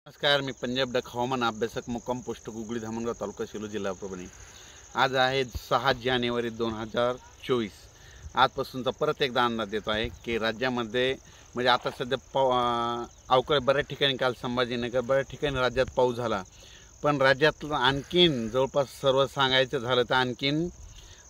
नमस्कार, मी पंजाब डक हवामान अभ्यासक मुक्काम पोस्ट गुगळी धामणगाव तालुका सेलू जिल्हा परभणी। आज आहे 6 जानेवारी 2024। आजपासूनचा परत एकदा अंदाज देतो आहे की राज्यामध्ये म्हणजे आता सध्या अवकाळी बऱ्याच ठिकाणी, काल संभाजीनगर बऱ्याच ठिकाणी राज्यात पाऊस झाला, पण राज्यात आणखीन जवळपास सर्व सांगायचं झालं तर आणखीन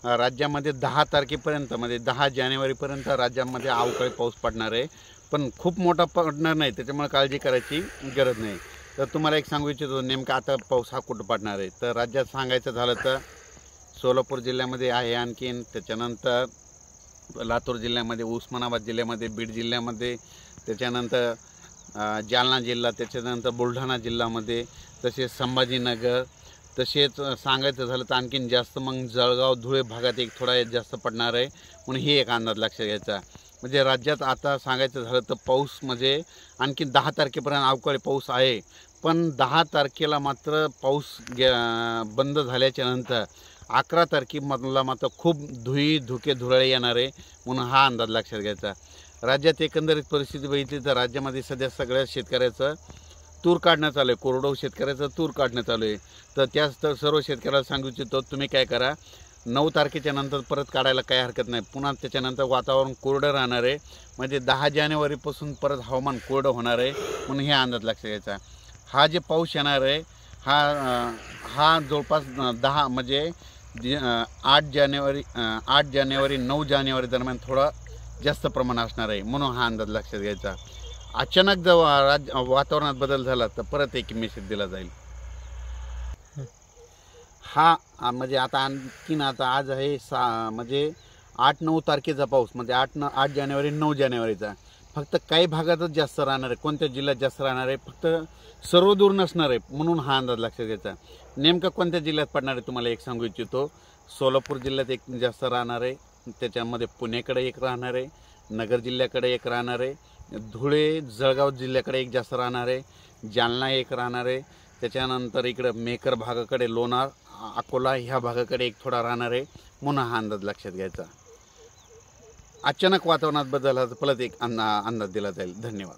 राज्यामध्ये 10 तारखेपर्यंत म्हणजे 10 जानेवारीपर्यंत राज्यामध्ये अवकाळी पाऊस पडणार आहे, पण खूप मोठा पडणार नाही, त्याच्यामुळे काळजी करायची गरज नाही। तर तुम्हाला एक सांगू इच्छितो नेमका आता पाऊस हा कुठं पडणार आहे। तर राज्यात सांगायचं झालं तर सोलापूर जिल्ह्यामध्ये आहे, आणखीन त्याच्यानंतर लातूर जिल्ह्यामध्ये, उस्मानाबाद जिल्ह्यामध्ये, बीड जिल्ह्यामध्ये, त्याच्यानंतर जालना जिल्हा, त्याच्यानंतर बुलढाणा जिल्ह्यामध्ये, तसेच संभाजीनगर, तसेच सांगायचं झालं तर आणखीन जास्त मग जळगाव धुळे भागात एक थोडा जास्त पडणार आहे, म्हणून ही एक अंदाज लक्षात घ्यायचा। म्हणजे राज्यात आता सांगायचं झालं तर पाऊस म्हणजे आणखीन 10 तारखेपर्यंत अवकाळी पाऊस आहे, पण 10 तारखेला मात्र पाऊस बंद झाल्याच्या नंतर 11 तारखेमधला मात्र खूप धुके धुराळे येणार आहे, म्हणून हा अंदाज लक्षात घ्यायचा। राज्यात एकंदरीत परिस्थिती बघितली तर राज्यामध्ये सध्या सगळ्या शेतकऱ्याचं तूर काढणं चालू आहे, कोरडवाहू शेतकऱ्याचं तूर काढणं चालू आहे। तर त्याच तर सर्व शेतकऱ्याला सांगू इच्छितो, तुम्ही काय करा, 9 तारखेच्या नंतर परत काढायला काही हरकत नाही, पुन्हा त्याच्यानंतर वातावरण कोरडं राहणार आहे, म्हणजे 10 जानेवारीपासून परत हवामान कोरडं होणार आहे, म्हणून हे अंदाज लक्षात घ्यायचा। हा जे पाऊस येणार आहे हा जवळपास 10 म्हणजे 8 जानेवारी 9 जानेवारी दरम्यान थोडा जास्त प्रमाण असणार आहे, म्हणून हा अंदाज लक्षात घ्यायचा। अचानक जर वातावरणात बदल झाला तर परत एक मेसेज दिला जाईल। हा म्हणजे आता आणखीन आता आज आहे म्हणजे 8-9 तारखेचा पाऊस, म्हणजे 8 जानेवारी 9 जानेवारीचा फक्त काही भागातच जास्त राहणार आहे, कोणत्या जिल्ह्यात जास्त राहणार आहे, फक्त सर्व दूर नसणार आहे, म्हणून हा अंदाज लक्षात घ्यायचा। नेमका कोणत्या जिल्ह्यात पडणार आहे तुम्हाला एक सांगू इच्छितो, सोलापूर जिल्ह्यात एक जास्त राहणार आहे, त्याच्यामध्ये पुण्याकडे एक राहणार आहे, नगर जिल्ह्याकडे एक राहणार आहे, धुळे जळगाव जिल्ह्याकडे एक जास्त राहणार आहे, जालना एक राहणार आहे, त्याच्यानंतर इकडं मेकर भागाकडे लोणार अकोला ह्या भागाकडे एक थोडा राहणार आहे, म्हणून हा अंदाज लक्षात घ्यायचा। अचानक वातावरणात बदल झाला तर परत एक अंदाज दिला जाईल। धन्यवाद।